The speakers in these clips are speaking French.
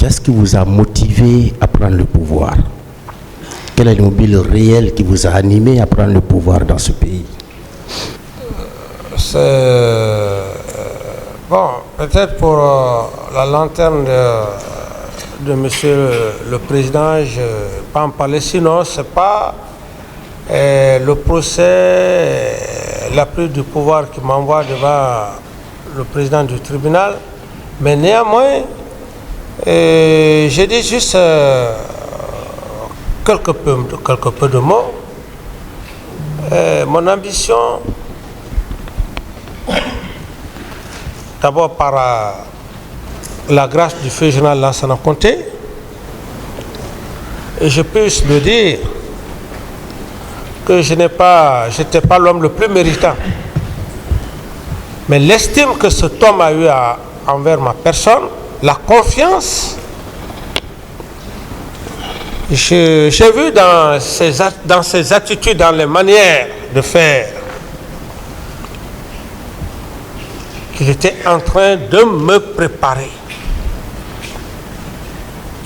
qu'est-ce qui vous a motivé à prendre le pouvoir? Quel est le mobile réel qui vous a animé à prendre le pouvoir dans ce pays? Bon, peut-être pour la lanterne de Monsieur le Président, je ne vais pas en parler, sinon ce n'est pas le procès, la prise du pouvoir qui m'envoie devant le président du tribunal, mais néanmoins, j'ai dit juste quelques peu de mots. Mon ambition, d'abord par la grâce du feu général Lansana Conté, et je puisse le dire que je n'étais pas l'homme le plus méritant. Mais l'estime que cet homme a eue envers ma personne, la confiance, j'ai vu dans ses attitudes, dans les manières de faire, qu'il était en train de me préparer.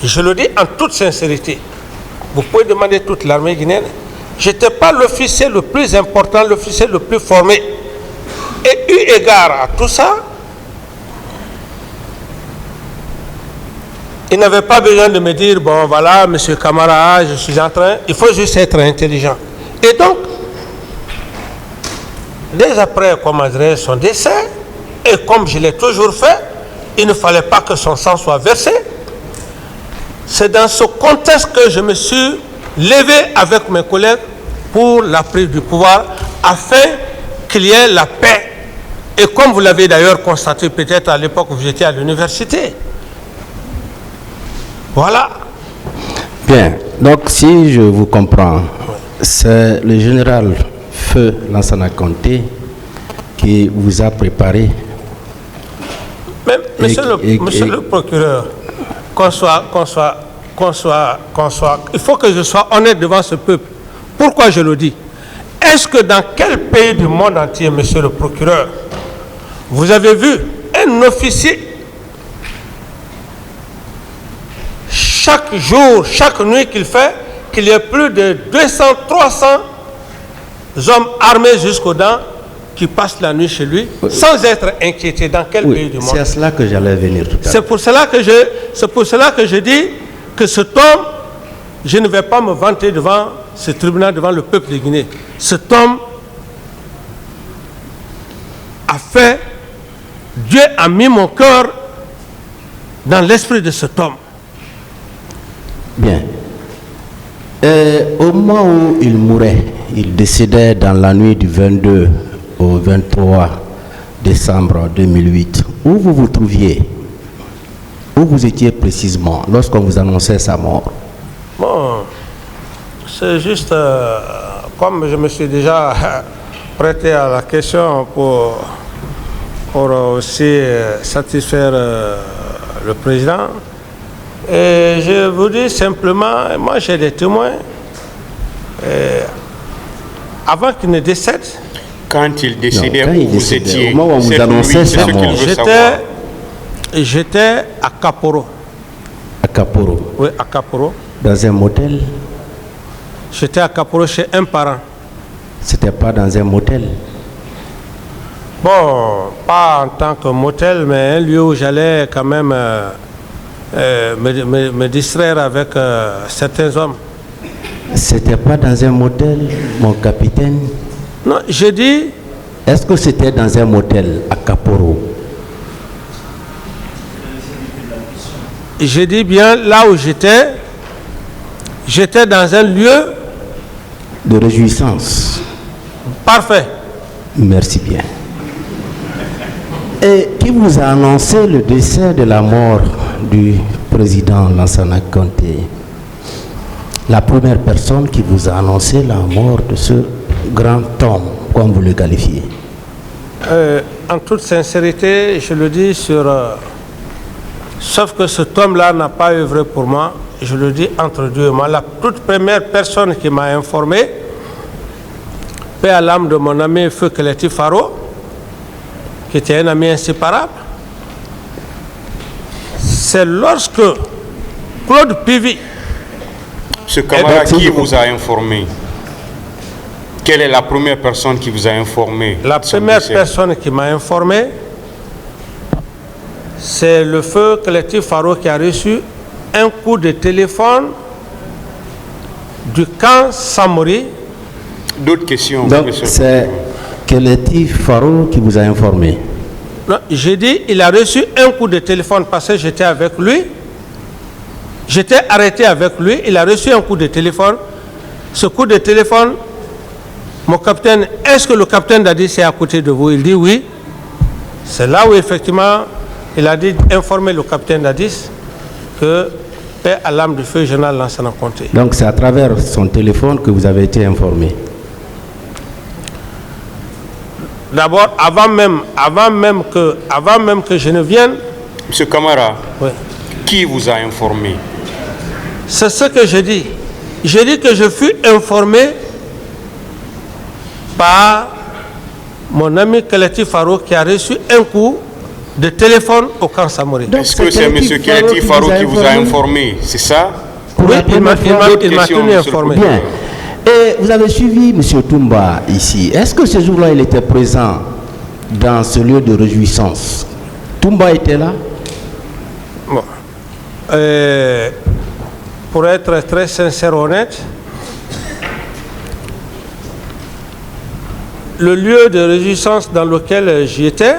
Et je le dis en toute sincérité. Vous pouvez demander toute l'armée guinéenne. Je n'étais pas l'officier le plus important, l'officier le plus formé. Et eu égard à tout ça, il n'avait pas besoin de me dire, bon voilà, monsieur Camara, je suis en train, il faut juste être intelligent. Et donc, dès après son décès, et comme je l'ai toujours fait, il ne fallait pas que son sang soit versé. C'est dans ce contexte que je me suis levé avec mes collègues pour la prise du pouvoir, afin qu'il y ait la paix. Et comme vous l'avez d'ailleurs constaté peut-être à l'époque où vous étiez à l'université. Voilà. Bien, donc si je vous comprends, c'est le général Feu Lansana Conté qui vous a préparé. Même, monsieur le procureur, il faut que je sois honnête devant ce peuple. Pourquoi je le dis? Est-ce que dans quel pays du monde entier, monsieur le procureur, vous avez vu un officier chaque jour, chaque nuit qu'il fait, qu'il y ait plus de 200, 300 hommes armés jusqu'aux dents qui passent la nuit chez lui sans être inquiétés? Dans quel pays du monde? C'est à cela que j'allais venir tout à l'heure. C'est pour cela que je dis que cet homme, je ne vais pas me vanter devant ce tribunal, devant le peuple de Guinée. Cet homme a fait, Dieu a mis mon cœur dans l'esprit de cet homme. Bien. Au moment où il mourait, il décédait dans la nuit du 22 au 23 décembre 2008. Où vous vous trouviez? Où vous étiez précisément lorsqu'on vous annonçait sa mort? Bon, c'est juste comme je me suis déjà prêté à la question pour aussi satisfaire le président. Et je vous dis simplement, moi j'ai des témoins, avant qu'il ne décède. Quand il décédait, où vous étiez? Au moment où on vous annonçait sa mort. J'étais à Kaporo. À Kaporo? Oui, à Kaporo. Dans un motel? J'étais à Kaporo chez un parent. C'était pas dans un motel? Bon, pas en tant que motel, mais un lieu où j'allais quand même me distraire avec certains hommes. C'était pas dans un motel, mon capitaine? Non, j'ai dit... Est-ce que c'était dans un motel à Kaporo? J'ai dit bien, là où j'étais dans un lieu... de réjouissance. Parfait. Merci bien. Et qui vous a annoncé le décès de la mort du président Lansana Conté? La première personne qui vous a annoncé la mort de ce grand homme, comme vous le qualifiez? En toute sincérité, je le dis sauf que cet homme-là n'a pas œuvré pour moi. Je le dis entre Dieu et moi. La toute première personne qui m'a informé, paix à l'âme de mon ami Feu Keleti Faro, qui était un ami inséparable, c'est lorsque Claude Pivi. Ce camarade qui vous a informé? Quelle est la première personne qui vous a informé? La première personne qui m'a informé, c'est le feu collectif Faro qui a reçu un coup de téléphone du camp Samori. D'autres questions? Donc, c'est collectif Faro qui vous a informé? Non, j'ai dit, il a reçu un coup de téléphone parce que j'étais avec lui. J'étais arrêté avec lui. Il a reçu un coup de téléphone. Ce coup de téléphone, mon capitaine, est-ce que le capitaine Dadis est à côté de vous? Il dit oui. C'est là où effectivement, il a dit informer le capitaine Dadis que paix à l'âme du feu général Lansana Conté. Donc c'est à travers son téléphone que vous avez été informé? D'abord, avant même que je ne vienne. Monsieur Camara, Oui. Qui vous a informé? C'est ce que je dis. J'ai dit que je fus informé par mon ami collectif Faro qui a reçu un coup de téléphone au camp Samori. Est-ce que c'est M. Collectif Faro qui vous a informé? C'est ça? Oui, il m'a tenu informé. Bien. Et vous avez suivi M. Toumba ici. Est-ce que ce jour-là, il était présent dans ce lieu de réjouissance? Toumba était là? Bon. Pour être très sincère, honnête, le lieu de réjouissance dans lequel j'y étais,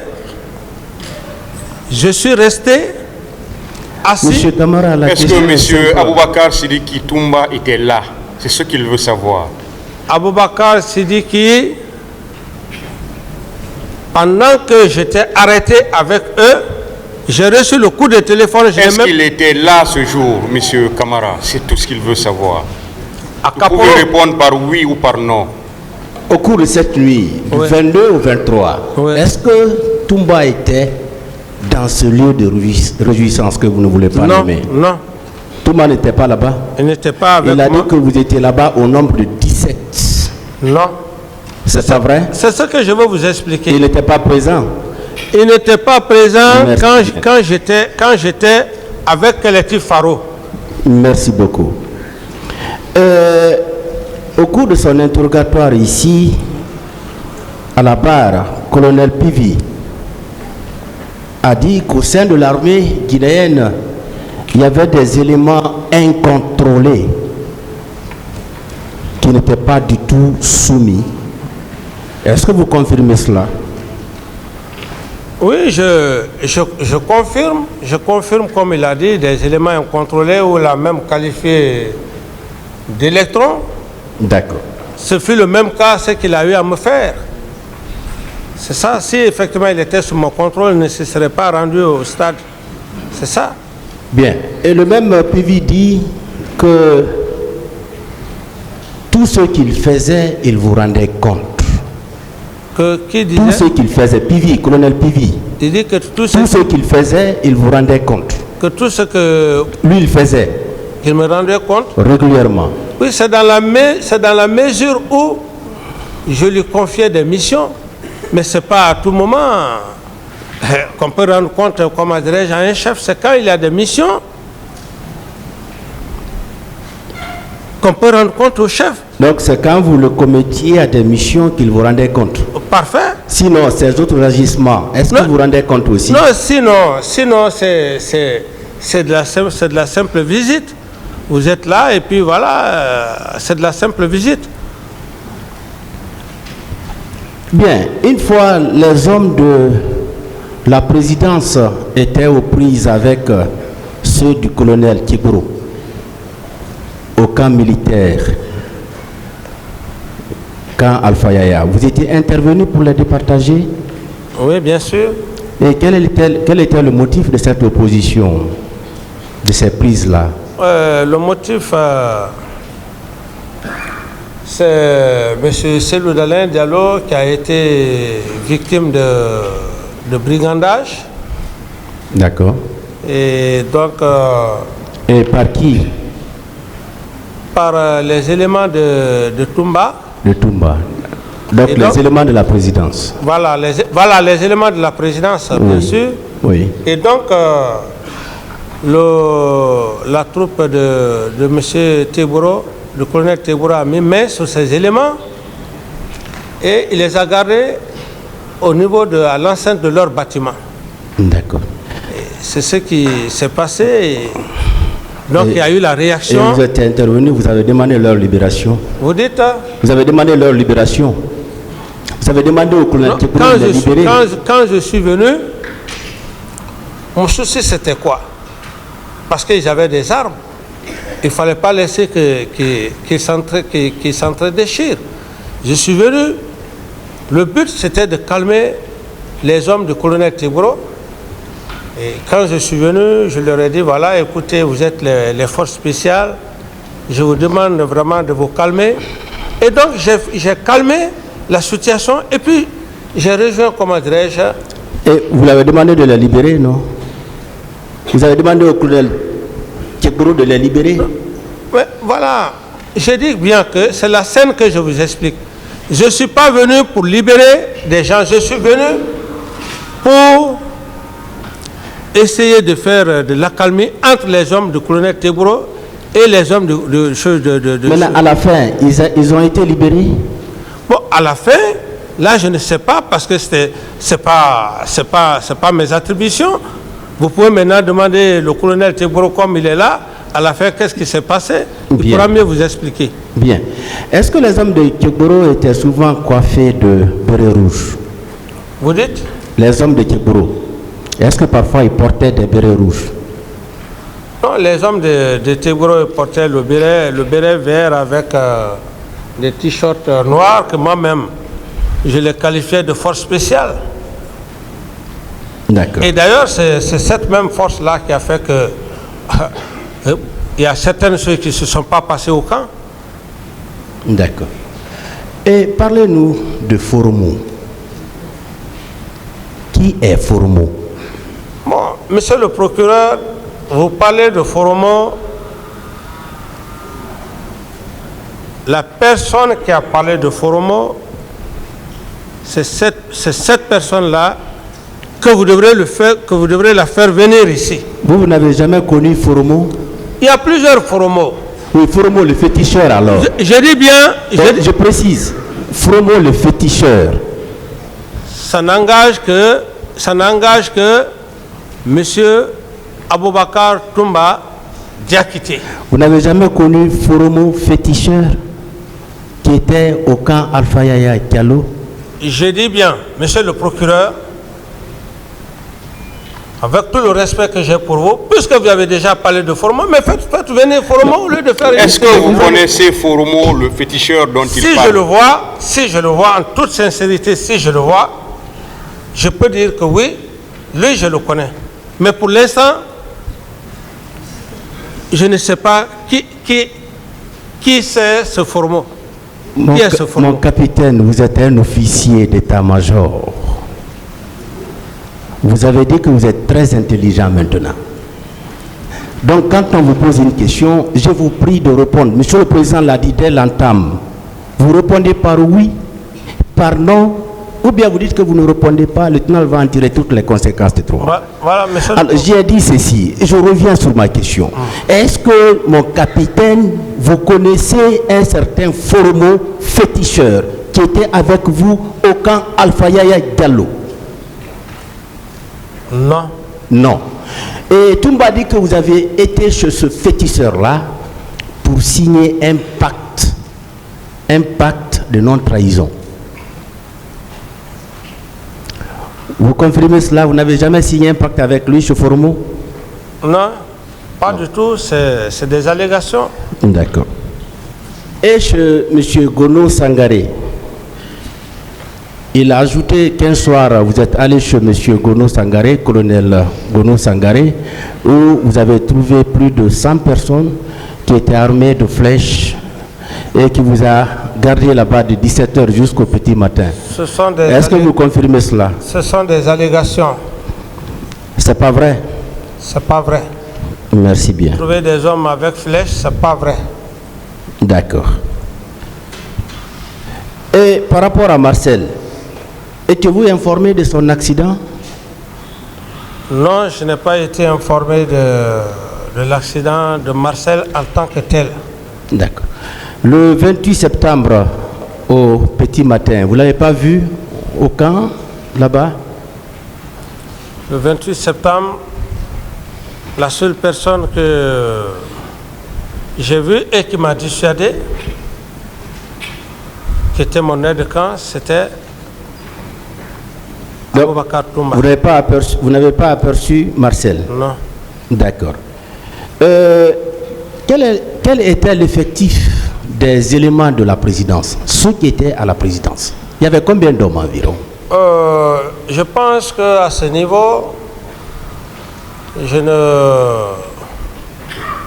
je suis resté assis. Monsieur Camara, est-ce que M. Aboubakar Sidiki Toumba était là? C'est ce qu'il veut savoir. Aboubakar Sidiki, pendant que j'étais arrêté avec eux, j'ai reçu le coup de téléphone. Est-ce qu'il était là ce jour, M. Camara? C'est tout ce qu'il veut savoir. Vous pouvez répondre par oui ou par non. Au cours de cette nuit, du 22 au 23, est-ce que Toumba était dans ce lieu de réjouissance que vous ne voulez pas nommer? Non. Toumba n'était pas là-bas? Il n'était pas avec moi. Il a dit que vous étiez là-bas au nombre de 17. Non. C'est ça vrai? C'est ce que je veux vous expliquer. Il n'était pas présent? Il n'était pas présent quand j'étais avec Collectif Faro. Merci beaucoup. Au cours de son interrogatoire ici, à la barre, colonel Pivi a dit qu'au sein de l'armée guinéenne, il y avait des éléments incontrôlés qui n'étaient pas du tout soumis. Est-ce que vous confirmez cela? Oui, je confirme comme il a dit, des éléments incontrôlés ou l'a même qualifié d'électron. D'accord. Ce fut le même cas, ce qu'il a eu à me faire. C'est ça, si effectivement il était sous mon contrôle, il ne se serait pas rendu au stade. C'est ça. Bien. Et le même Pivi dit que tout ce qu'il faisait, il vous rendait compte. Qui disait? Tout ce qu'il faisait, Pivi, colonel Pivi. Il dit que tout ce qu'il faisait, il vous rendait compte. Que tout ce que lui il faisait, il me rendait compte régulièrement. Oui, c'est dans la mesure où je lui confiais des missions, mais c'est pas à tout moment qu'on peut rendre compte, comment dirais-je, à un chef. C'est quand il y a des missions qu'on peut rendre compte au chef. Donc c'est quand vous le commettiez à des missions qu'il vous rendait compte. Parfait. Sinon, ces autres agissements, est-ce que vous rendez compte aussi? Non, sinon c'est de la simple visite. Vous êtes là et puis voilà, c'est de la simple visite. Bien, une fois les hommes de la présidence étaient aux prises avec ceux du colonel Kibro au camp militaire, camp Alpha Yaya, vous étiez intervenu pour les départager? Oui, bien sûr. Et quel était le motif de cette opposition, de ces prises-là? Le motif, c'est M. Selou Dalin Diallo qui a été victime de brigandage. D'accord. Et donc... et par qui? Par les éléments de Toumba. De Toumba. Donc les éléments de la présidence. Voilà les éléments de la présidence, bien sûr. Oui. Et donc, la troupe de M. Teboro, le colonel Teboro a mis main sur ces éléments et il les a gardés au niveau de l'enceinte de leur bâtiment. D'accord. C'est ce qui s'est passé. Donc il y a eu la réaction. Et vous êtes intervenu, vous avez demandé leur libération. Vous dites Vous avez demandé leur libération. Vous avez demandé au colonel Teboro de les libérer. Quand je suis venu, mon souci c'était quoi? Parce qu'ils avaient des armes. Il ne fallait pas laisser qu'ils s'entre-déchirent. Je suis venu. Le but c'était de calmer les hommes du colonel Teboro. Et quand je suis venu, je leur ai dit, voilà, écoutez, vous êtes les forces spéciales, je vous demande vraiment de vous calmer. Et donc, j'ai calmé la situation et puis j'ai rejoint, comment dirais-je. Et vous l'avez demandé de les libérer, non? Vous avez demandé au colonel Teboro de les libérer? Mais voilà, j'ai dit bien que c'est la scène que je vous explique. Je ne suis pas venu pour libérer des gens, je suis venu pour essayer de faire de l'accalmie entre les hommes du colonel Teboro et les hommes de Maintenant, à la fin, ils ont été libérés? Bon, à la fin, là, je ne sais pas parce que c'est pas mes attributions. Vous pouvez maintenant demander le colonel Teboro comme il est là. À la fin, qu'est-ce qui s'est passé? Il pourra mieux vous expliquer. Bien. Est-ce que les hommes de Teboro étaient souvent coiffés de béret rouge? Vous dites? Les hommes de Teboro. Est-ce que parfois ils portaient des bérets rouges? Non, les hommes de Teboro portaient le béret vert avec des t-shirts noirs que moi-même, je les qualifiais de force spéciale. D'accord. Et d'ailleurs, c'est cette même force-là qui a fait que il y a certaines choses qui ne se sont pas passées au camp. D'accord. Et parlez-nous de Foromo. Qui est Foromo? Bon, monsieur le procureur, vous parlez de Foromo. La personne qui a parlé de Foromo, c'est cette personne-là que vous devrez la faire venir ici. Vous n'avez jamais connu Foromo? Il y a plusieurs Foromo. Oui, Foromo le féticheur alors. Je dis bien. Je précise. Foromo le féticheur. Ça n'engage que monsieur Aboubakar Toumba Diakité. Vous n'avez jamais connu Foromo féticheur qui était au camp Alpha Yaya Diallo? Je dis bien, monsieur le procureur, avec tout le respect que j'ai pour vous, puisque vous avez déjà parlé de Foromo, mais faites venir Foromo au lieu de faire... Est-ce que vous connaissez Foromo, le féticheur dont il parle? Si je le vois, en toute sincérité, si je le vois, je peux dire que oui, lui je le connais. Mais pour l'instant, je ne sais pas qui c'est ce Foromo. Mon capitaine, vous êtes un officier d'état-major. Vous avez dit que vous êtes très intelligent maintenant. Donc quand on vous pose une question, je vous prie de répondre. Monsieur le Président l'a dit dès l'entame. Vous répondez par oui, par non, ou bien vous dites que vous ne répondez pas, le tribunal va en tirer toutes les conséquences de droit. Voilà, monsieur. Alors, j'ai dit ceci, et je reviens sur ma question. Est-ce que, mon capitaine, vous connaissez un certain Foromo féticheur qui était avec vous au camp Alpha Yaya Diallo? Non. Non. Et Toumba dit que vous avez été chez ce féticheur-là pour signer un pacte de non-trahison. Vous confirmez cela? Vous n'avez jamais signé un pacte avec lui, chez Foromo? Non, pas du tout. C'est des allégations. D'accord. Et chez M. Gono Sangaré, il a ajouté qu'un soir, vous êtes allé chez M. Gono Sangaré, colonel Gono Sangaré, où vous avez trouvé plus de 100 personnes qui étaient armées de flèches et qui vous a gardé là-bas de 17h jusqu'au petit matin. Est-ce que vous confirmez cela? Ce sont des allégations. C'est pas vrai? C'est pas vrai. Merci bien. Trouver des hommes avec flèches, c'est pas vrai. D'accord. Et par rapport à Marcel, étiez-vous informé de son accident? Non, je n'ai pas été informé de l'accident de Marcel en tant que tel. D'accord. Le 28 septembre, au petit matin, vous ne l'avez pas vu au camp, là-bas? Le 28 septembre, la seule personne que j'ai vue et qui m'a dissuadé, qui était mon aide de camp, c'était Aboubacar Toumba. Vous n'avez pas aperçu Marcel? Non. D'accord. Quel était l'effectif des éléments de la présidence, ceux qui étaient à la présidence? Il y avait combien d'hommes environ? Je pense qu'à ce niveau,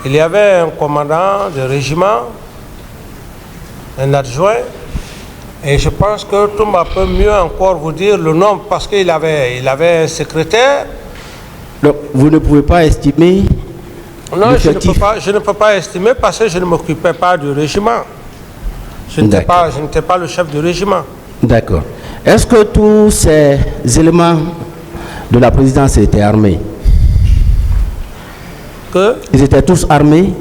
il y avait un commandant de régiment, un adjoint, et je pense que Toumba peut mieux encore vous dire le nombre parce qu'il avait un secrétaire. Donc, vous ne pouvez pas estimer? Non, je ne peux pas estimer parce que je ne m'occupais pas du régiment. Je n'étais pas le chef du régiment. D'accord. Est-ce que tous ces éléments de la présidence étaient armés? Ils étaient tous armés?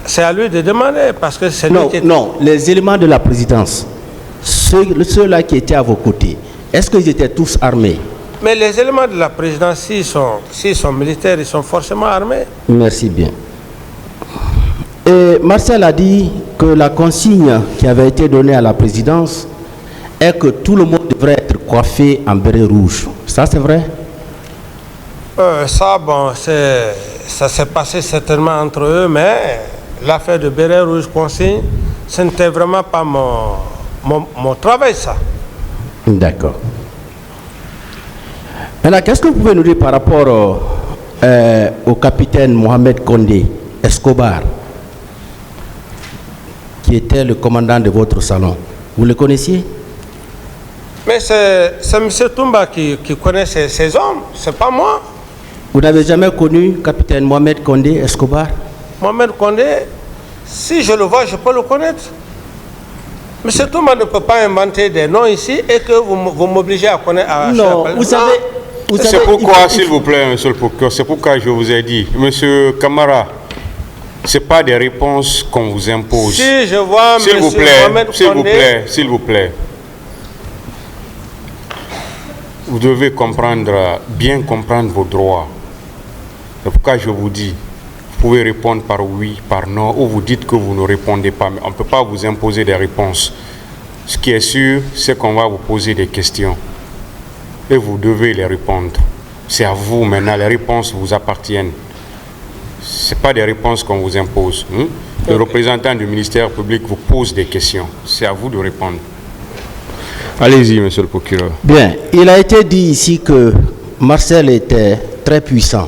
C'est à lui de demander parce que c'est non, lui qui... Non, les éléments de la présidence, ceux-là qui étaient à vos côtés, est-ce qu'ils étaient tous armés? Mais les éléments de la présidence, s'ils sont militaires, ils sont forcément armés. Merci bien. Et Marcel a dit que la consigne qui avait été donnée à la présidence est que tout le monde devrait être coiffé en béret rouge. Ça, c'est vrai? Ça s'est passé certainement entre eux, mais l'affaire de béret rouge consigne, ce n'était vraiment pas mon travail, ça. D'accord. Maintenant, qu'est-ce que vous pouvez nous dire par rapport au capitaine Mohamed Condé Escobar, qui était le commandant de votre salon? Vous le connaissiez? Mais c'est M. Toumba qui connaît ces hommes, c'est pas moi. Vous n'avez jamais connu capitaine Mohamed Condé Escobar? Mohamed Condé, si je le vois, je peux le connaître. M. Toumba ne peut pas inventer des noms ici et que vous m'obligez à connaître. Non, vous savez... C'est pourquoi, s'il vous plaît, monsieur le procureur, c'est pourquoi je vous ai dit, monsieur Camara, ce n'est pas des réponses qu'on vous impose. Si je vois s'il vous plaît, s'il vous plaît, vous devez bien comprendre vos droits. C'est pourquoi je vous dis, vous pouvez répondre par oui, par non, ou vous dites que vous ne répondez pas, mais on ne peut pas vous imposer des réponses. Ce qui est sûr, c'est qu'on va vous poser des questions. Et vous devez les répondre. C'est à vous maintenant, les réponses vous appartiennent. Ce n'est pas des réponses qu'on vous impose. Le représentant du ministère public vous pose des questions. C'est à vous de répondre. Allez-y, monsieur le procureur. Bien, il a été dit ici que Marcel était très puissant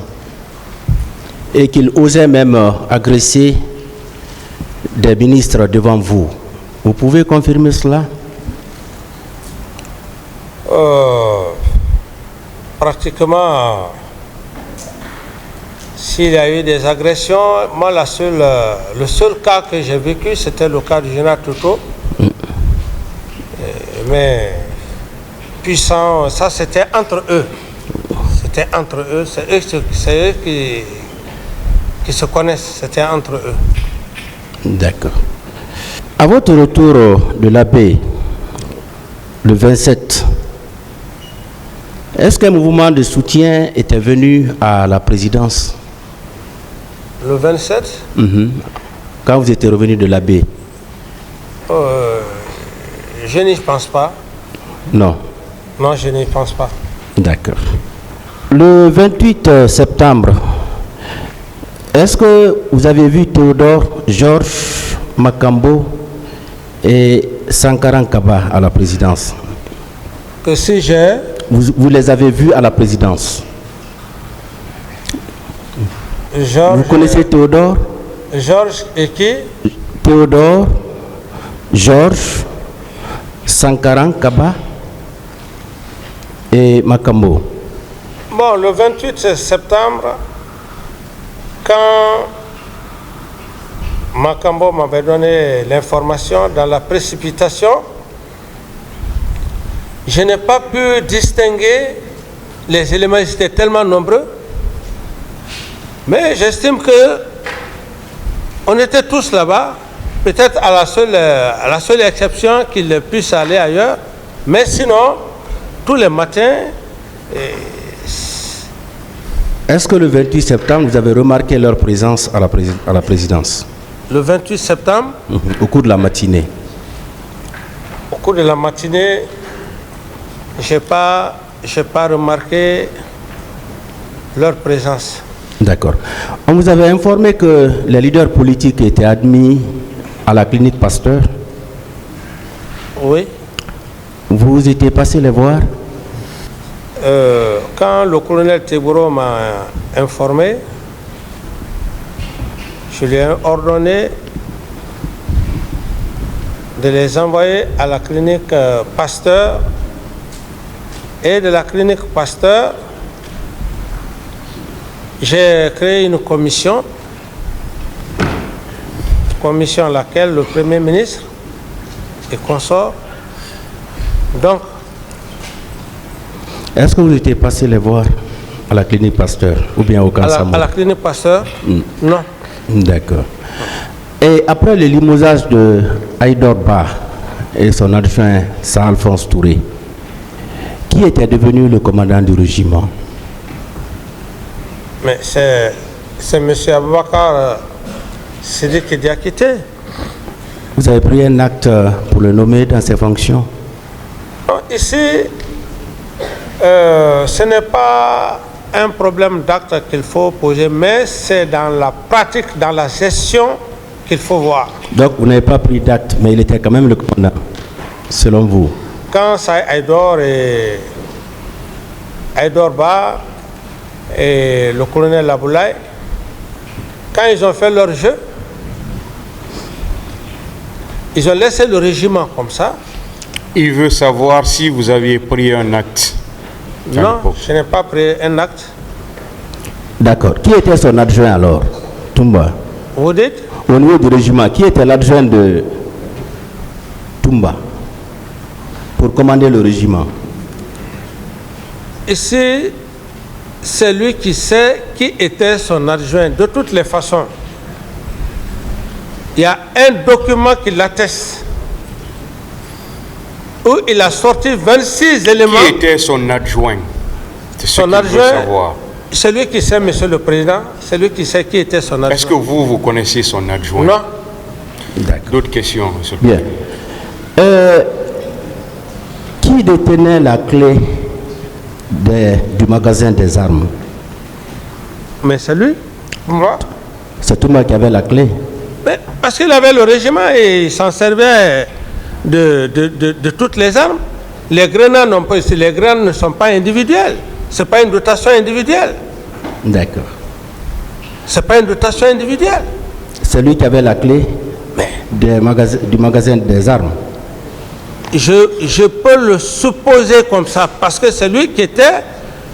et qu'il osait même agresser des ministres devant vous. Vous pouvez confirmer cela? Pratiquement, s'il y a eu des agressions, moi le seul cas que j'ai vécu, c'était le cas du général Toto. Mais puissant, ça c'était entre eux. C'était entre eux, c'est eux qui se connaissent, c'était entre eux. D'accord. À votre retour de la paix, le 27, est-ce qu'un mouvement de soutien était venu à la présidence? Le 27? Quand vous étiez revenu de la baie? Je n'y pense pas. Non. Non, je n'y pense pas. D'accord. Le 28 septembre, est-ce que vous avez vu Théodore, Georges Makambo et Sankaran Kaba à la présidence? Que si j'ai... Vous les avez vus à la présidence? Georges, vous connaissez Théodore? Georges et qui? Théodore, Georges, Sankaran Kaba et Makambo. Bon, le 28 septembre, quand Makambo m'avait donné l'information dans la précipitation, je n'ai pas pu distinguer les éléments étaient tellement nombreux. Mais j'estime que on était tous là-bas, peut-être à la seule exception qu'ils puissent aller ailleurs. Mais sinon, tous les matins... Est-ce que le 28 septembre, vous avez remarqué leur présence à la présidence? Le 28 septembre, au cours de la matinée. Au cours de la matinée, je n'ai pas remarqué leur présence. D'accord. On vous avait informé que les leaders politiques étaient admis à la clinique Pasteur. Oui. Vous étiez passé les voir? Quand le colonel Teburo m'a informé, je lui ai ordonné de les envoyer à la clinique Pasteur, et de la clinique Pasteur, j'ai créé une commission à laquelle le Premier ministre et consort. Donc, est-ce que vous étiez passé les voir à la clinique Pasteur ou bien au Kansamou? À la clinique Pasteur, non. D'accord. Et après le limogeage de Aïdor Ba et son adjoint Saint-Alphonse Touré, qui était devenu le commandant du régiment? Mais c'est M. Aboubakar Sidiki Diakité. Vous avez pris un acte pour le nommer dans ses fonctions? Ici, ce n'est pas un problème d'acte qu'il faut poser, mais c'est dans la pratique, dans la gestion qu'il faut voir. Donc vous n'avez pas pris d'acte, mais il était quand même le commandant, selon vous? Quand Aïdor Ba et le colonel Laboulaye, quand ils ont fait leur jeu, ils ont laissé le régiment comme ça. Il veut savoir si vous aviez pris un acte. Non, je n'ai pas pris un acte. D'accord. Qui était son adjoint alors, Toumba? Vous dites? Au niveau du régiment, qui était l'adjoint de Toumba pour commander le régiment? Ici, c'est lui qui sait qui était son adjoint. De toutes les façons, il y a un document qui l'atteste, où il a sorti 26 éléments. Qui était son adjoint? C'est ce son qu'il adjoint, veut savoir. C'est lui qui sait, monsieur le président, c'est lui qui sait qui était son adjoint. Est-ce que vous connaissez son adjoint? Non. D'accord. D'autres questions, monsieur le Bien. Qui détenait la clé du magasin des armes? Mais c'est lui. Moi. C'est Toumba qui avait la clé? Mais parce qu'il avait le régiment et il s'en servait de toutes les armes. Les grenades ne sont pas individuelles. Ce n'est pas une dotation individuelle. D'accord. Ce n'est pas une dotation individuelle. C'est lui qui avait la clé du magasin des armes? Je peux le supposer comme ça, parce que c'est lui qui était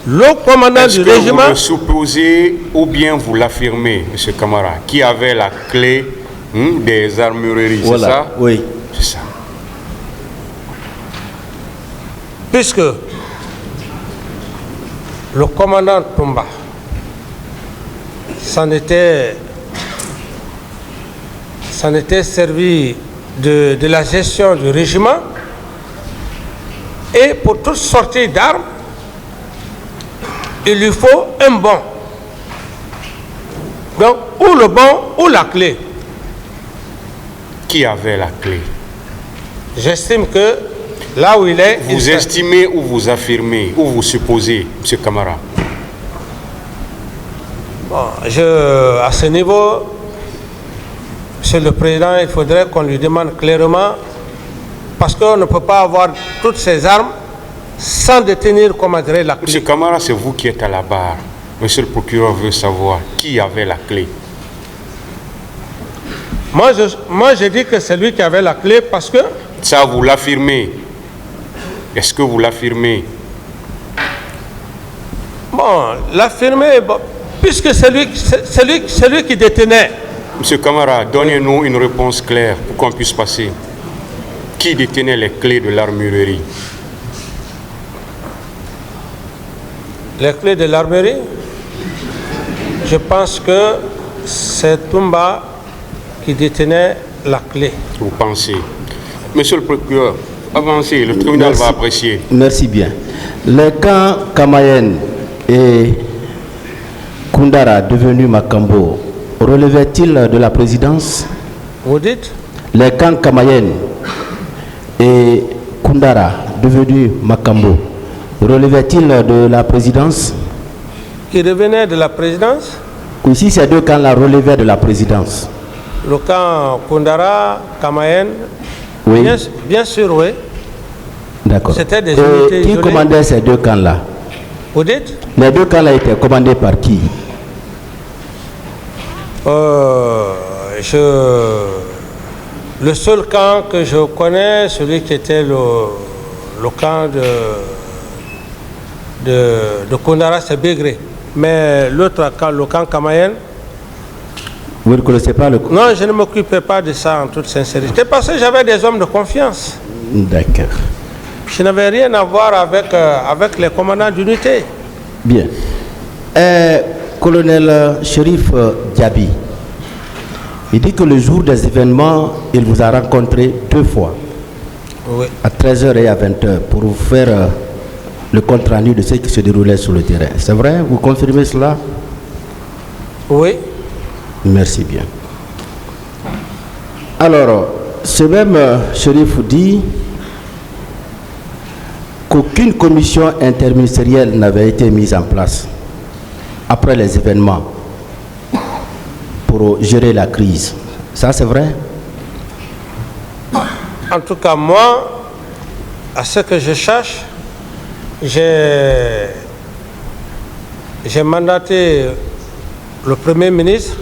le commandant du régiment. Est-ce que vous le supposez ou bien vous l'affirmez, M. Camara, qui avait la clé des armureries, voilà. C'est ça? Oui. C'est ça. Puisque le commandant Toumba s'en était servi de la gestion du régiment, et pour toute sortie d'armes, il lui faut un bon. Donc, ou le bon ou la clé. Qui avait la clé? J'estime que là où il est... Vous estimez ou vous affirmez ou vous supposez, M. Camara? Bon, à ce niveau, Monsieur le Président, il faudrait qu'on lui demande clairement, parce qu'on ne peut pas avoir toutes ces armes sans détenir, comment dire, la clé. M. Camara, c'est vous qui êtes à la barre. Monsieur le procureur veut savoir qui avait la clé. Moi, je dis que c'est lui qui avait la clé parce que... Ça, vous l'affirmez. Est-ce que vous l'affirmez? Bon, l'affirmer, bon, puisque c'est lui qui détenait. Monsieur Camara, donnez-nous une réponse claire pour qu'on puisse passer. Qui détenait les clés de l'armurerie? Les clés de l'armerie, je pense que c'est Toumba qui détenait la clé. Vous pensez? Monsieur le procureur, avancez, le tribunal va apprécier. Merci bien. Les camps Kamayen et Koundara, devenus Makambo, relevaient-ils de la présidence? Vous dites? Les camps Kamayen et Koundara, devenus Makambo, relevaient-ils de la présidence? Qui revenaient de la présidence? Oui, si ces deux camps-là relevaient de la présidence. Le camp Koundara, Kamayen, Oui. bien sûr, oui. D'accord. C'était des Et unités qui isolées. commandait ces deux camps-là? Vous dites? Les deux camps-là étaient commandés par qui? Le seul camp que je connais, celui qui était le camp de Koundara, c'est Bégré. Mais l'autre camp, le camp Kamayen, Vous ne connaissez pas le... non, je ne m'occupais pas de ça en toute sincérité, parce que j'avais des hommes de confiance. D'accord. Je n'avais rien à voir avec les commandants d'unité. Bien. Colonel Chérif Diaby, il dit que le jour des événements, il vous a rencontré 2 fois, Oui. à 13h et à 20h, pour vous faire le compte-rendu de ce qui se déroulait sur le terrain. C'est vrai? Vous confirmez cela? Oui. Merci bien. Alors, ce même Chérif dit qu'aucune commission interministérielle n'avait été mise en place après les événements pour gérer la crise. Ça, c'est vrai? En tout cas, moi, à ce que je cherche, j'ai mandaté le Premier ministre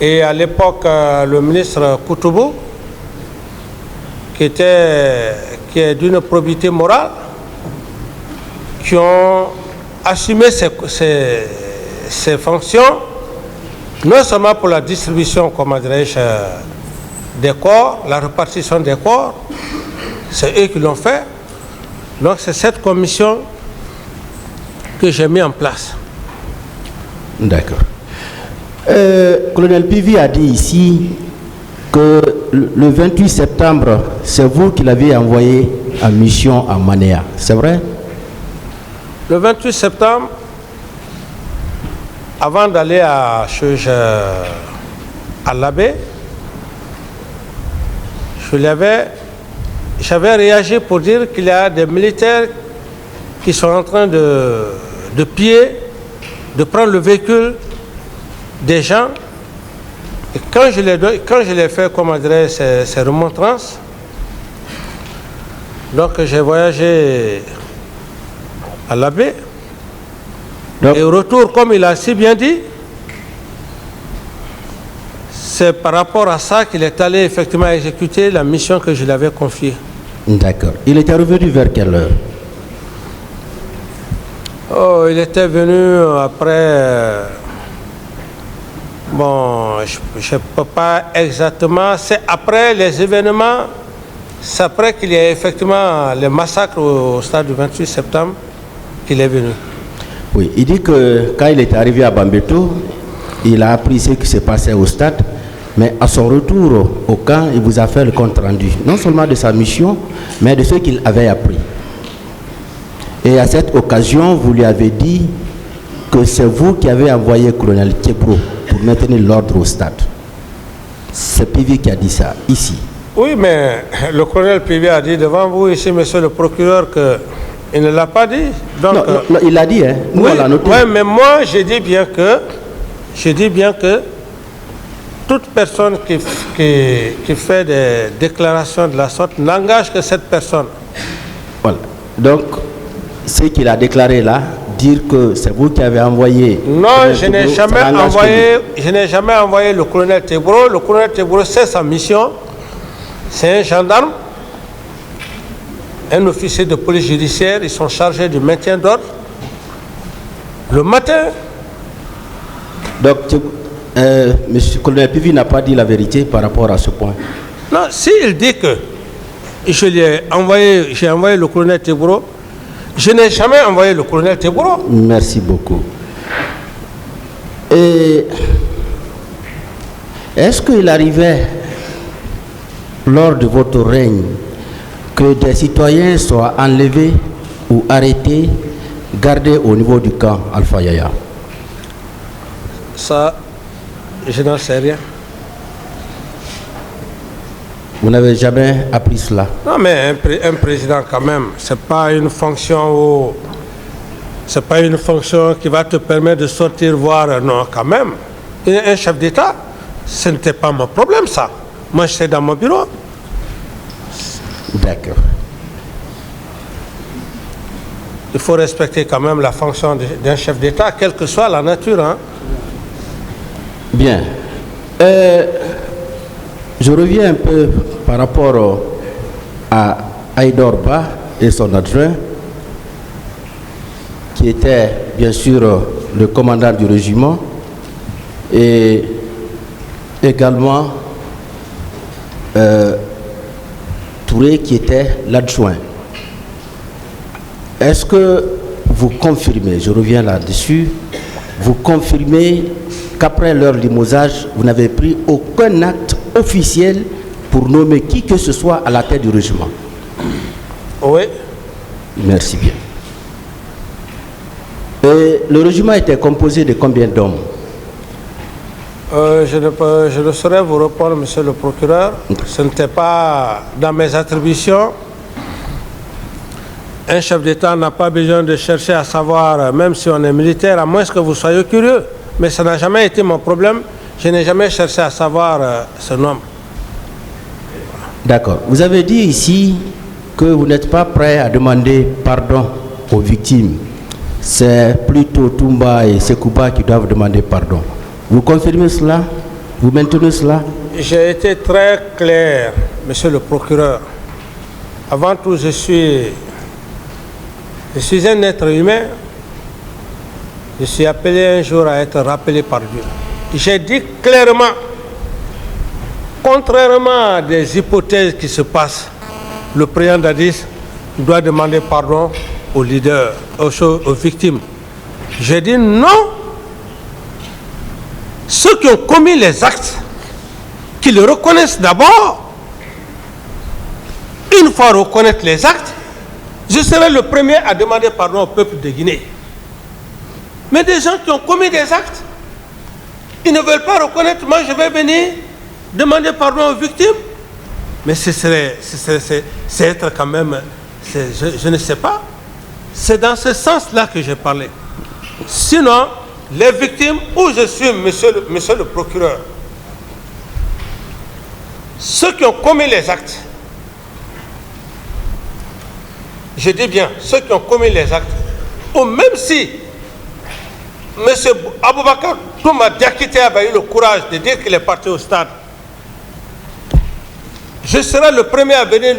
et à l'époque le ministre Koutoubou, qui est d'une probité morale, qui ont assumé ces fonctions, non seulement pour la distribution, comment dirais-je, des corps, la répartition des corps, c'est eux qui l'ont fait. Donc c'est cette commission que j'ai mis en place. D'accord. Colonel Pivi a dit ici que le 28 septembre, c'est vous qui l'avez envoyé en mission à Manéa. C'est vrai? Le 28 septembre, avant d'aller à l'abbé, j'avais réagi pour dire qu'il y a des militaires qui sont en train de piller, de prendre le véhicule des gens. Et quand je l'ai fait, comment dirais, ces remontrances, donc j'ai voyagé à l'abbé. Et au retour, comme il a si bien dit, c'est par rapport à ça qu'il est allé effectivement exécuter la mission que je lui avais confiée. D'accord. Il était revenu vers quelle heure? Oh, il était venu après... bon, je ne peux pas exactement... C'est après les événements, c'est après qu'il y a effectivement le massacre au stade du 28 septembre qu'il est venu. Oui, il dit que quand il est arrivé à Bambeto, il a appris ce qui s'est passé au stade, mais à son retour au camp, il vous a fait le compte rendu, non seulement de sa mission, mais de ce qu'il avait appris. Et à cette occasion, vous lui avez dit que c'est vous qui avez envoyé le colonel Kebro pour maintenir l'ordre au stade. C'est Pivi qui a dit ça, ici. Oui, mais le colonel Pivi a dit devant vous ici, monsieur le procureur, qu'il ne l'a pas dit. Donc, non, il l'a dit, hein. Nous, oui, on l'a noté. oui, mais moi, je dis bien que toute personne qui fait des déclarations de la sorte n'engage que cette personne. Voilà. Donc, ce qu'il a déclaré là, dire que c'est vous qui avez envoyé... Non, je n'ai jamais envoyé le colonel Tebro. Le colonel Tebro, c'est sa mission. C'est un gendarme, un officier de police judiciaire. Ils sont chargés du maintien d'ordre. Le matin... Donc, M. Colonel Pivi n'a pas dit la vérité par rapport à ce point. Non, s'il dit que j'ai envoyé le colonel Tebro, Je n'ai jamais envoyé le colonel Teboro. Merci beaucoup. Et est-ce qu'il arrivait, lors de votre règne, que des citoyens soient enlevés ou arrêtés, gardés au niveau du camp Alpha Yaya? Ça, je n'en sais rien. Vous n'avez jamais appris cela? Non, mais un président, quand même, c'est pas une fonction qui va te permettre de sortir voir. Non, quand même. Un chef d'État, ce n'était pas mon problème, ça. Moi, j'étais dans mon bureau. D'accord. Il faut respecter quand même la fonction d'un chef d'État, quelle que soit la nature. Hein. Bien. Je reviens un peu par rapport à Aïdor Ba et son adjoint, qui était bien sûr le commandant du régiment, et également Touré, qui était l'adjoint. Est-ce que vous confirmez, je reviens là-dessus, vous confirmez qu'après leur limogeage, vous n'avez pris aucun acte officiel pour nommer qui que ce soit à la tête du régiment? Oui. Merci bien. Et le régiment était composé de combien d'hommes? Je ne saurais vous répondre, monsieur le procureur. Ce n'était pas dans mes attributions. Un chef d'État n'a pas besoin de chercher à savoir, même si on est militaire, à moins que vous soyez curieux. Mais ça n'a jamais été mon problème. Je n'ai jamais cherché à savoir ce nombre. D'accord. Vous avez dit ici que vous n'êtes pas prêt à demander pardon aux victimes. C'est plutôt Toumba et Sekouba qui doivent demander pardon. Vous confirmez cela? Vous maintenez cela? J'ai été très clair, monsieur le procureur. Avant tout, je suis un être humain. Je suis appelé un jour à être rappelé par Dieu. J'ai dit clairement, contrairement à des hypothèses qui se passent, le président Dadis doit demander pardon aux leaders, aux victimes. J'ai dit non. Ceux qui ont commis les actes, qu'ils le reconnaissent d'abord. Une fois reconnaître les actes, je serai le premier à demander pardon au peuple de Guinée. Mais des gens qui ont commis des actes, ils ne veulent pas reconnaître, moi je vais venir demander pardon aux victimes. Mais c'est être quand même, je ne sais pas. C'est dans ce sens-là que j'ai parlé. Sinon, les victimes, où je suis, monsieur le procureur, ceux qui ont commis les actes, je dis bien, ceux qui ont commis les actes, ou même si M. Aboubakar Touma Diakité avait eu le courage de dire qu'il est parti au stade, je serai le premier à venir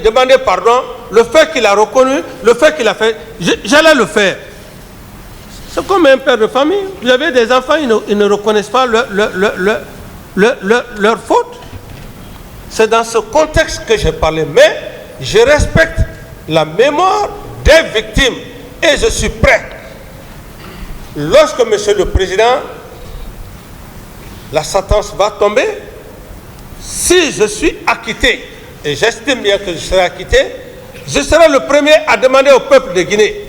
demander pardon, le fait qu'il a reconnu, le fait qu'il a fait, j'allais le faire. C'est comme un père de famille. Vous avez des enfants, ils ne reconnaissent pas leur faute. C'est dans ce contexte que j'ai parlé. Mais je respecte la mémoire des victimes. Et je suis prêt. Lorsque, monsieur le président, la sentence va tomber, si je suis acquitté, et j'estime bien que je serai acquitté, je serai le premier à demander au peuple de Guinée.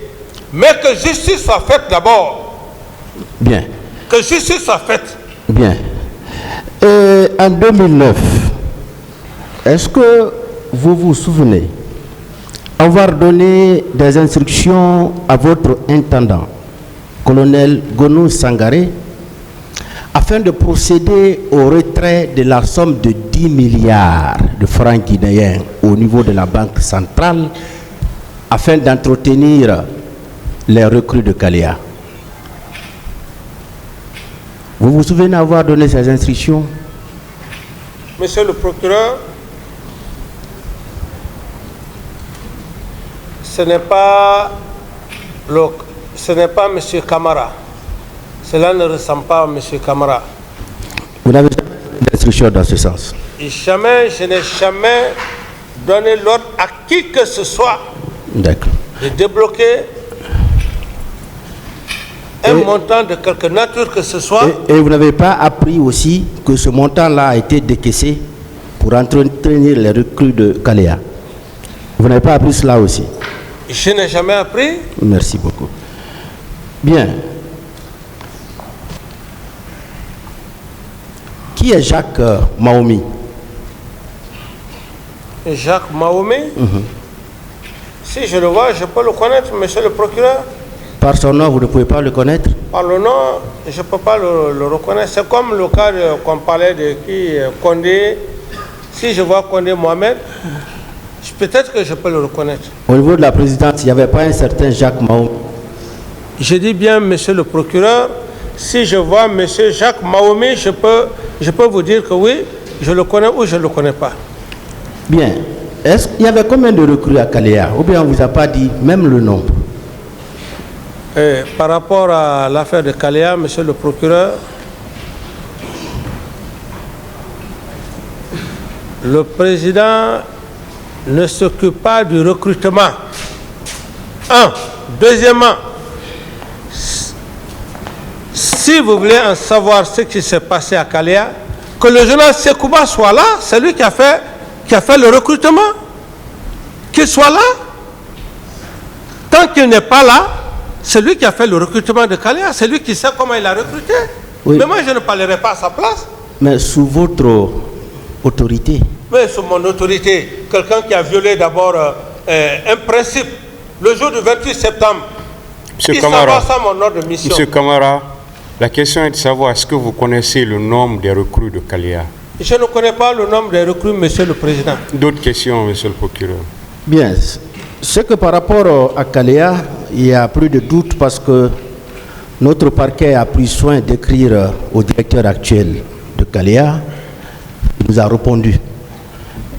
Mais que justice soit faite d'abord. Bien. Que justice soit faite. Bien. En 2009, est-ce que vous vous souvenez avoir donné des instructions à votre intendant, colonel Gonou Sangaré, afin de procéder au retrait de la somme de 10 milliards de francs guinéens au niveau de la Banque centrale, afin d'entretenir les recrues de Kaléa? Vous vous souvenez avoir donné ces instructions? Monsieur le procureur, ce n'est pas M. Camara. Cela ne ressemble pas à M. Camara. Vous n'avez jamais donné d'instructions dans ce sens? Je n'ai jamais donné l'ordre à qui que ce soit. D'accord. de débloquer un montant de quelque nature que ce soit. Et vous n'avez pas appris aussi que ce montant-là a été décaissé pour entretenir les recrues de Kalea? Vous n'avez pas appris cela aussi? Je n'ai jamais appris. Merci beaucoup. Bien. Qui est Jacques Mahomi? Jacques Mahomi? Si je le vois, je peux le connaître, monsieur le procureur. Par son nom, vous ne pouvez pas le connaître? Par le nom, je ne peux pas le reconnaître. C'est comme le cas qu'on parlait de Condé. Si je vois Condé Mohamed, peut-être que je peux le reconnaître. Au niveau de la présidence, il n'y avait pas un certain Jacques Mahomi? Je dis bien, monsieur le procureur, si je vois monsieur Jacques Mahomi, je peux vous dire que oui, je le connais ou je ne le connais pas. Bien. Est-ce qu'il y avait combien de recrues à Kalea? Ou bien on ne vous a pas dit même le nombre? Par rapport à l'affaire de Kalea, monsieur le procureur, le président ne s'occupe pas du recrutement. Un. Deuxièmement, si vous voulez en savoir ce qui s'est passé à Kalea, que le général Sekouba soit là, c'est lui qui a fait le recrutement. Qu'il soit là. Tant qu'il n'est pas là, c'est lui qui a fait le recrutement de Kalea, c'est lui qui sait comment il a recruté. Oui. Mais moi, je ne parlerai pas à sa place. Mais sous votre autorité? Mais sous mon autorité, quelqu'un qui a violé d'abord un principe, le jour du 28 septembre, Monsieur il Camara, s'en va sans mon ordre de mission. Monsieur Camara, la question est de savoir est-ce que vous connaissez le nombre des recrues de Kalea? Je ne connais pas le nombre des recrues, monsieur le président. D'autres questions, monsieur le procureur? Bien. C'est que par rapport à Kalea, il n'y a plus de doute parce que notre parquet a pris soin d'écrire au directeur actuel de Kalea. Il nous a répondu.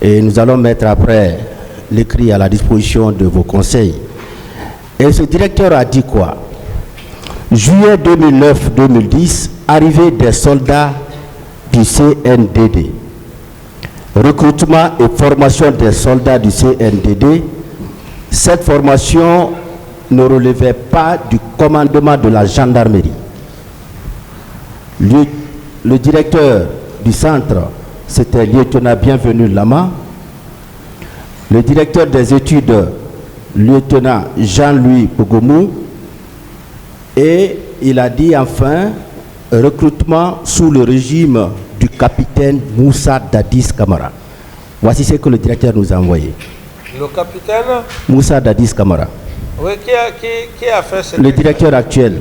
Et nous allons mettre après l'écrit à la disposition de vos conseils. Et ce directeur a dit quoi? Juillet 2009-2010, arrivée des soldats du CNDD. Recrutement et formation des soldats du CNDD. Cette formation ne relevait pas du commandement de la gendarmerie. Le directeur du centre, c'était lieutenant Bienvenu Lama. Le directeur des études, lieutenant Jean-Louis Pogomou. Et il a dit enfin, recrutement sous le régime du capitaine Moussa Dadis Camara. Voici ce que le directeur nous a envoyé. Le capitaine? Moussa Dadis Camara. Oui, qui a fait ce... Le directeur actuel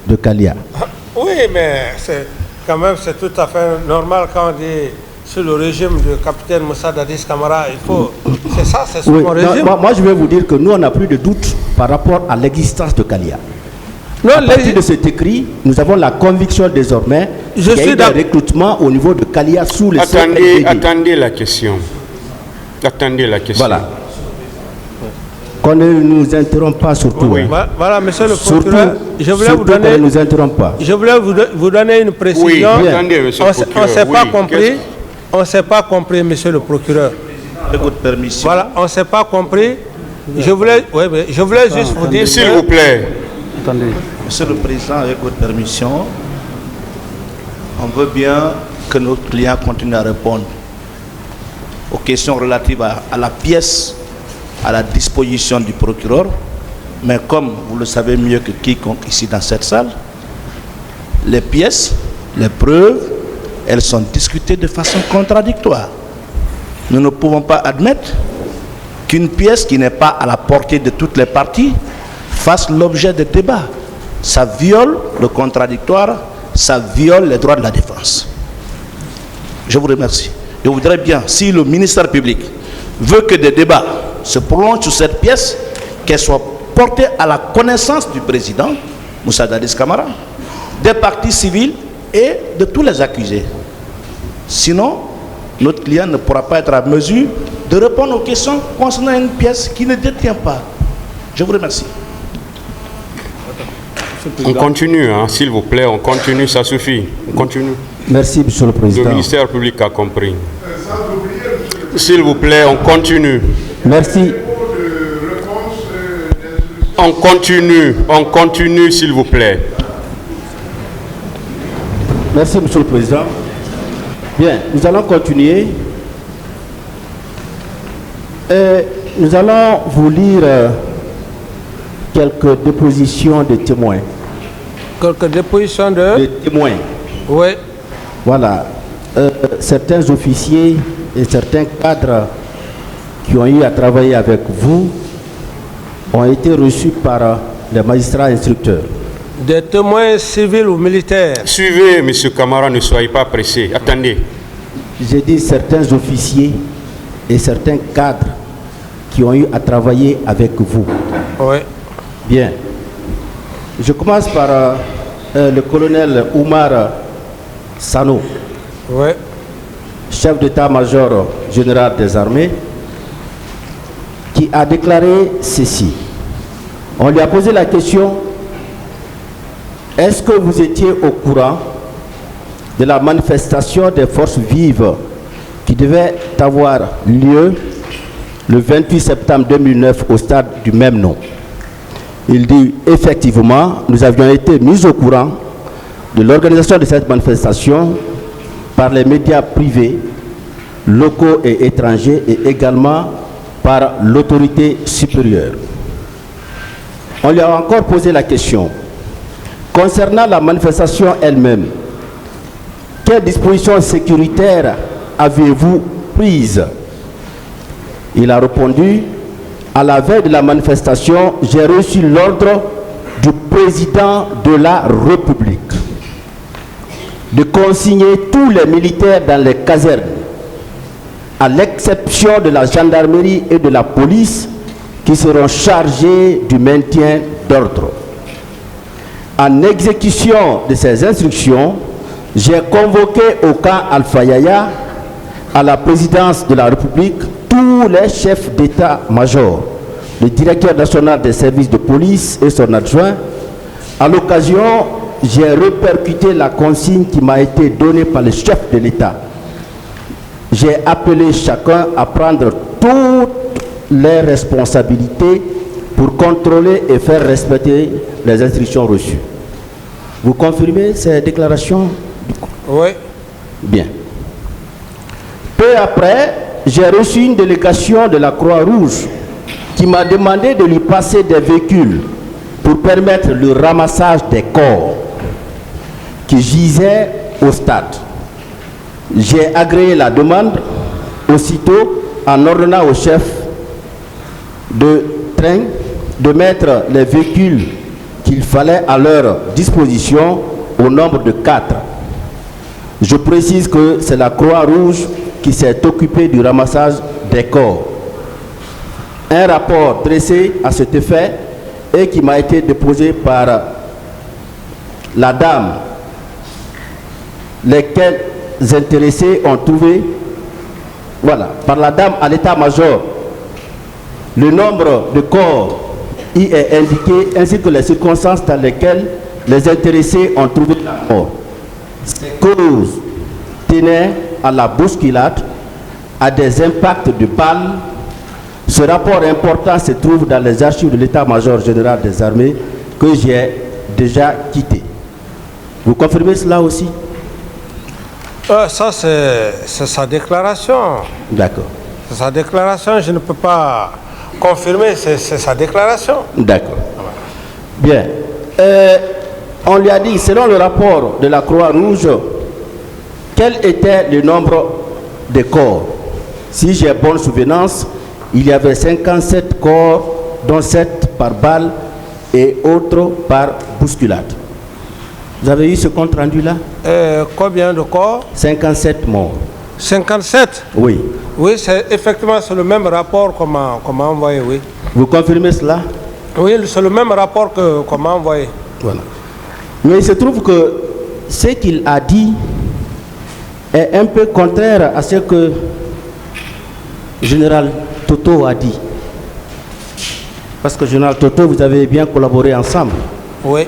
de Kalea. Oui, mais c'est quand même c'est tout à fait normal quand on dit sur le régime du capitaine Moussa Dadis Camara, il faut... C'est ça, c'est son régime. Moi, je vais vous dire que nous, on n'a plus de doute par rapport à l'existence de Kalea. Non, à partir de cet écrit, nous avons la conviction désormais qu'il y a eu des recrutements au niveau de Kalea sous les Attendez la question. Attendez la question. Voilà. Qu'on ne nous interrompt pas surtout. Oui. Hein. Voilà, monsieur le procureur, je voulais vous donner... qu'on ne nous interrompt pas. Je voulais vous donner une précision. Oui, attendez, monsieur le procureur. On ne s'est pas compris. On ne s'est pas compris, monsieur le procureur. Avec votre permission. Voilà, on ne s'est pas compris. Je voulais juste vous dire... S'il vous plaît. Attendez. Monsieur le Président, avec votre permission, on veut bien que notre client continue à répondre aux questions relatives à la pièce à la disposition du procureur. Mais comme vous le savez mieux que quiconque ici dans cette salle, les pièces, les preuves, elles sont discutées de façon contradictoire. Nous ne pouvons pas admettre qu'une pièce qui n'est pas à la portée de toutes les parties fasse l'objet de débats. Ça viole le contradictoire, ça viole les droits de la défense. Je vous remercie. Je voudrais bien, si le ministère public veut que des débats se prolongent sur cette pièce, qu'elle soit portée à la connaissance du président, Moussa Dadis Camara, des parties civiles et de tous les accusés. Sinon, notre client ne pourra pas être à mesure de répondre aux questions concernant une pièce qui ne détient pas. Je vous remercie. On continue, hein, s'il vous plaît, on continue, ça suffit. On continue. Merci, monsieur le président. Le ministère public a compris. S'il vous plaît, on continue. Merci. On continue s'il vous plaît. Merci, Monsieur le Président. Bien, nous allons continuer. Nous allons vous lire quelques dépositions de témoins. Quelques dépositions De témoins. Oui. Voilà. Certains officiers et certains cadres qui ont eu à travailler avec vous ont été reçus par les magistrats instructeurs. Des témoins civils ou militaires. Suivez, monsieur Camara, ne soyez pas pressé. Attendez. J'ai dit certains officiers et certains cadres qui ont eu à travailler avec vous. Oui. Bien. Je commence par le colonel Oumar Sano, Oui. chef d'état-major général des armées, qui a déclaré ceci. On lui a posé la question: est-ce que vous étiez au courant de la manifestation des forces vives qui devait avoir lieu le 28 septembre 2009 au stade du même nom? Il dit: effectivement, nous avions été mis au courant de l'organisation de cette manifestation par les médias privés, locaux et étrangers, et également par l'autorité supérieure. On lui a encore posé la question: concernant la manifestation elle-même, quelles dispositions sécuritaires avez-vous prises? Il a répondu: à la veille de la manifestation, j'ai reçu l'ordre du président de la République de consigner tous les militaires dans les casernes, à l'exception de la gendarmerie et de la police, qui seront chargés du maintien d'ordre. En exécution de ces instructions, j'ai convoqué au camp Alpha Yaya, à la présidence de la République, tous les chefs d'état-major, le directeur national des services de police et son adjoint. À l'occasion, j'ai répercuté la consigne qui m'a été donnée par le chef de l'État. J'ai appelé chacun à prendre toutes les responsabilités pour contrôler et faire respecter les instructions reçues. Vous confirmez ces déclarations? Oui. Bien. Peu après, j'ai reçu une délégation de la Croix-Rouge qui m'a demandé de lui passer des véhicules pour permettre le ramassage des corps qui gisaient au stade. J'ai agréé la demande aussitôt en ordonnant au chef de train de mettre les véhicules qu'il fallait à leur disposition au nombre de 4. Je précise que c'est la Croix-Rouge qui s'est occupée du ramassage des corps. Un rapport dressé à cet effet et qui m'a été déposé par la dame, lesquels intéressés ont trouvé, voilà, par la dame à l'état-major, le nombre de corps y est indiqué ainsi que les circonstances dans lesquelles les intéressés ont trouvé la mort. Ces causes tenaient à la bousculade, à des impacts de balles. Ce rapport important se trouve dans les archives de l'état-major général des armées que j'ai déjà quitté. Vous confirmez cela aussi? Ça, c'est sa déclaration. D'accord. C'est sa déclaration, je ne peux pas confirmer, c'est sa déclaration. D'accord. Bien. On lui a dit, selon le rapport de la Croix-Rouge, quel était le nombre de corps? Si j'ai bonne souvenance, il y avait 57 corps, dont 7 par balle et autres par bousculade. Vous avez eu ce compte rendu-là? Combien de corps? 57 morts. 57? Oui. Oui, effectivement, c'est le même rapport qu'on m'a envoyé, oui. Vous confirmez cela? Oui, c'est le même rapport qu'on m'a envoyé. Voilà. Mais il se trouve que ce qu'il a dit est un peu contraire à ce que le général Toto a dit. Parce que général Toto, vous avez bien collaboré ensemble. Oui.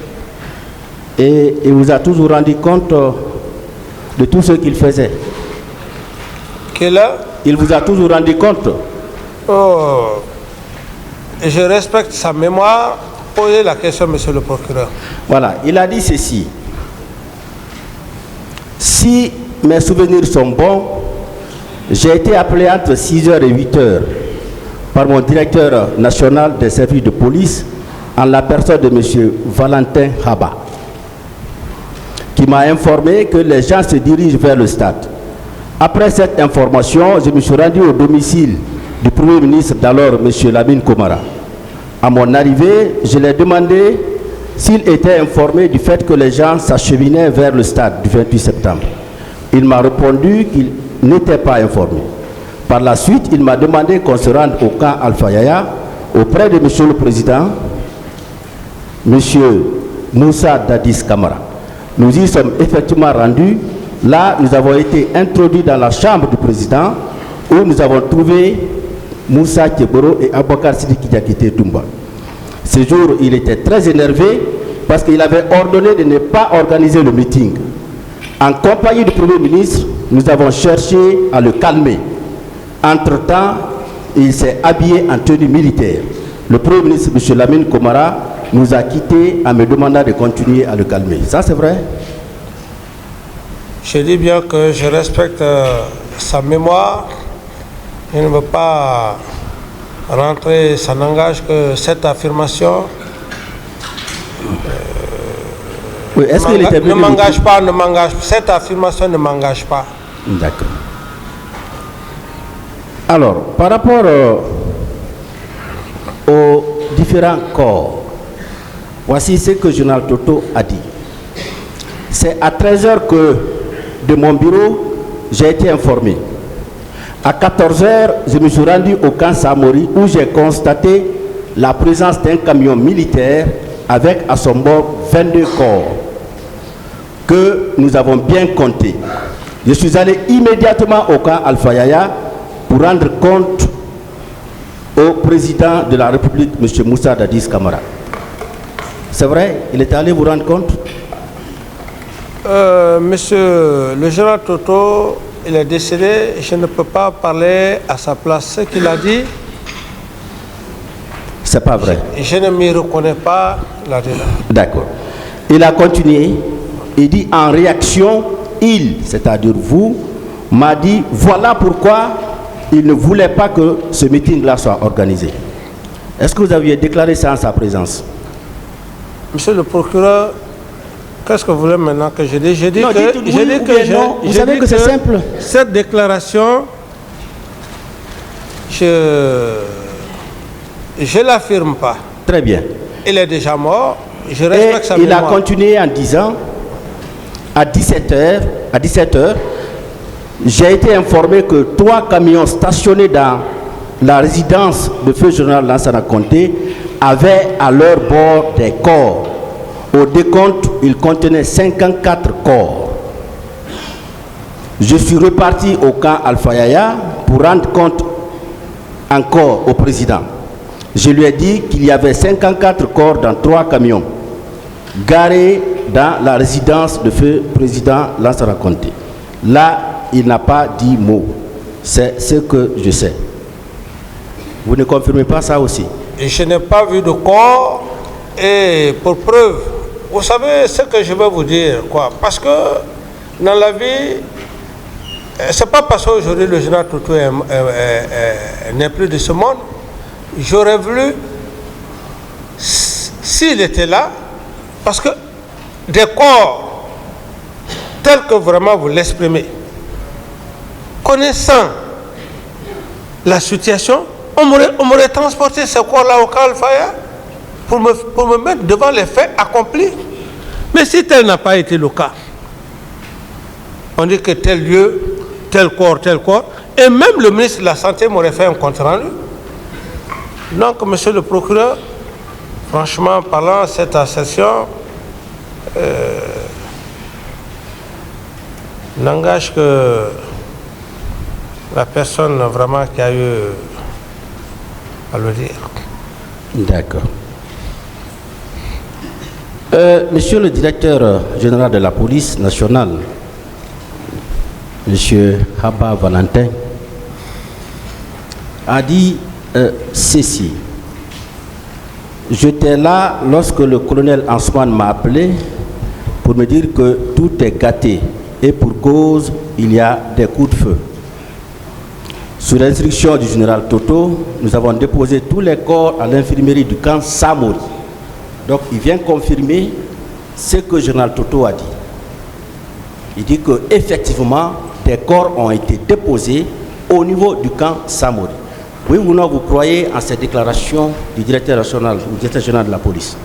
Et il vous a toujours rendu compte de tout ce qu'il faisait. Il vous a toujours rendu compte. Oh, je respecte sa mémoire Posez la question, monsieur le procureur. Voilà, il a dit ceci. Si mes souvenirs sont bons, j'ai été appelé entre 6h et 8h par mon directeur national des services de police en la personne de M. Valentin Haba, qui m'a informé que les gens se dirigent vers le stade. Après cette information, je me suis rendu au domicile du Premier ministre d'alors, M. Lamine Komara. À mon arrivée, je lui ai demandé s'il était informé du fait que les gens s'acheminaient vers le stade du 28 septembre. Il m'a répondu qu'il n'était pas informé. Par la suite, il m'a demandé qu'on se rende au camp Alpha Yaya auprès de M. le Président, M. Moussa Dadis Kamara. Nous y sommes effectivement rendus. Là, nous avons été introduits dans la chambre du Président où nous avons trouvé Moussa Keboro et Abakar Sidiki Diakité Toumba. Ce jour, il était très énervé parce qu'il avait ordonné de ne pas organiser le meeting. En compagnie du Premier ministre, nous avons cherché à le calmer. Entre-temps, il s'est habillé en tenue militaire. Le Premier ministre, M. Lamine Komara, nous a quittés en me demandant de continuer à le calmer. Ça, c'est vrai? Je dis bien que je respecte sa mémoire. Je ne veux pas rentrer, ça n'engage que cette affirmation. Oui, est-ce qu'il était ne m'engage pas, cette affirmation ne m'engage pas. D'accord. Alors, par rapport aux différents corps, voici ce que le général Toto a dit. C'est à 13h que de mon bureau, j'ai été informé. À 14h, je me suis rendu au camp Samori où j'ai constaté la présence d'un camion militaire avec à son bord 22 corps que nous avons bien comptés. Je suis allé immédiatement au camp Alpha Yaya pour rendre compte au président de la République, M. Moussa Dadis Kamara. C'est vrai, il est allé vous rendre compte? Monsieur le général Toto, il est décédé, je ne peux pas parler à sa place. Ce qu'il a dit, c'est pas vrai. Je ne m'y reconnais pas là-dedans. D'accord. Il a continué, il dit en réaction, il, c'est-à-dire vous, m'a dit voilà pourquoi il ne voulait pas que ce meeting-là soit organisé. Est-ce que vous aviez déclaré ça en sa présence? Monsieur le procureur, qu'est-ce que vous voulez maintenant que je dise? Vous savez que c'est simple. Cette déclaration, je ne l'affirme pas. Très bien. Il est déjà mort. Je respecte sa mémoire. Il a continué en disant à 17h, j'ai été informé que 3 camions stationnés dans la résidence de feu général Lansana Conté avaient à leur bord des corps. Au décompte, il contenait 54 corps. Je suis reparti au camp Alpha Yaya pour rendre compte encore au président. Je lui ai dit qu'il y avait 54 corps dans 3 camions garés dans la résidence de feu président Lansana Conté. Là, il n'a pas dit mot. C'est ce que je sais. Vous ne confirmez pas ça aussi? Et je n'ai pas vu de corps. Et pour preuve, vous savez ce que je vais vous dire, quoi? Parce que dans la vie, c'est pas parce qu'aujourd'hui le général Toto n'est plus de ce monde. J'aurais voulu, s'il était là, parce que des corps tels que vraiment vous l'exprimez, connaissant la situation, on m'aurait transporté ce corps-là au camp Alpha Yaya pour me mettre devant les faits accomplis. Mais si tel n'a pas été le cas, on dit que tel lieu, tel corps, et même le ministre de la Santé m'aurait fait un compte rendu. Donc, monsieur le procureur, franchement parlant, cette assertion n'engage que la personne vraiment qui a eu à le dire. D'accord. Monsieur le directeur général de la police nationale, Monsieur Haba Valentin, a dit ceci. J'étais là lorsque le colonel Ansoine m'a appelé pour me dire que tout est gâté et pour cause, il y a des coups de feu. Sous l'instruction du général Toto, nous avons déposé tous les corps à l'infirmerie du camp Samori. Donc il vient confirmer ce que le général Toto a dit. Il dit qu'effectivement, des corps ont été déposés au niveau du camp Samori. Oui ou non, vous croyez en ces déclarations du directeur national ou directeur général de la police?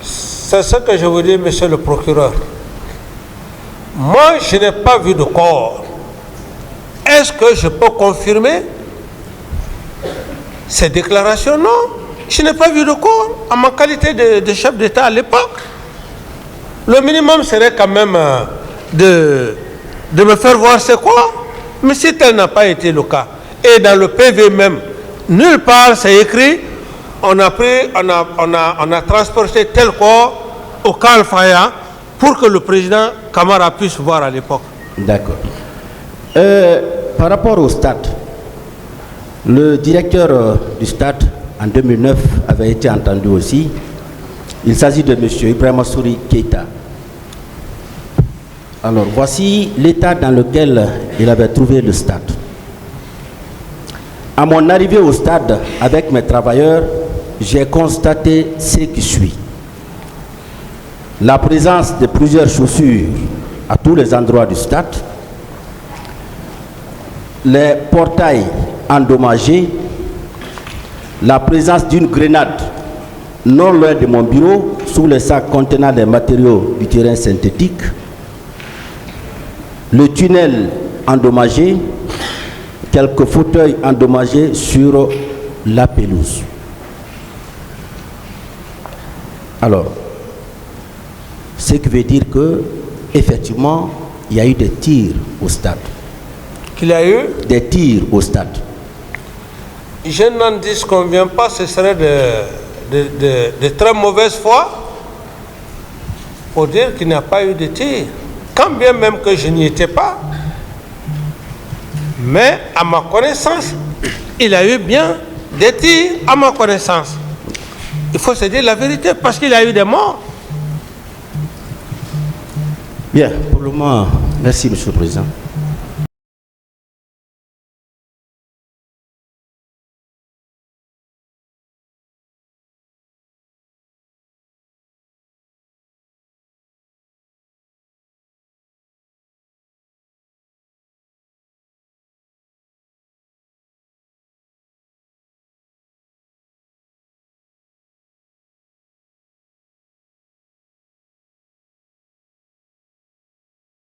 C'est ce que je vous dis, monsieur le procureur. Moi, je n'ai pas vu de corps. Est-ce que je peux confirmer ces déclarations? Non, je n'ai pas vu de corps en ma qualité de chef d'État à l'époque. Le minimum serait quand même de me faire voir c'est quoi. Mais si tel n'a pas été le cas, et dans le PV même, nulle part c'est écrit, on a transporté tel corps au camp Al-Faya pour que le président Camara puisse voir à l'époque. D'accord. Par rapport au stade, le directeur du stade en 2009 avait été entendu aussi. Il s'agit de M. Ibrahima Souri Keita. Alors voici l'état dans lequel il avait trouvé le stade. À mon arrivée au stade avec mes travailleurs, j'ai constaté ce qui suit. La présence de plusieurs chaussures à tous les endroits du stade, les portails endommagés, la présence d'une grenade non loin de mon bureau sous les sacs contenant des matériaux du terrain synthétique, le tunnel endommagé, quelques fauteuils endommagés sur la pelouse. Alors, ce qui veut dire que effectivement, il y a eu des tirs au stade. Qu'il y a eu des tirs au stade. Je n'en disconviens pas, ce serait de très mauvaise foi pour dire qu'il n'y a pas eu de tirs. Quand bien même que je n'y étais pas, mais à ma connaissance, il y a eu bien des tirs à ma connaissance. Il faut se dire la vérité parce qu'il y a eu des morts. Bien, pour le moment, merci, Monsieur le Président.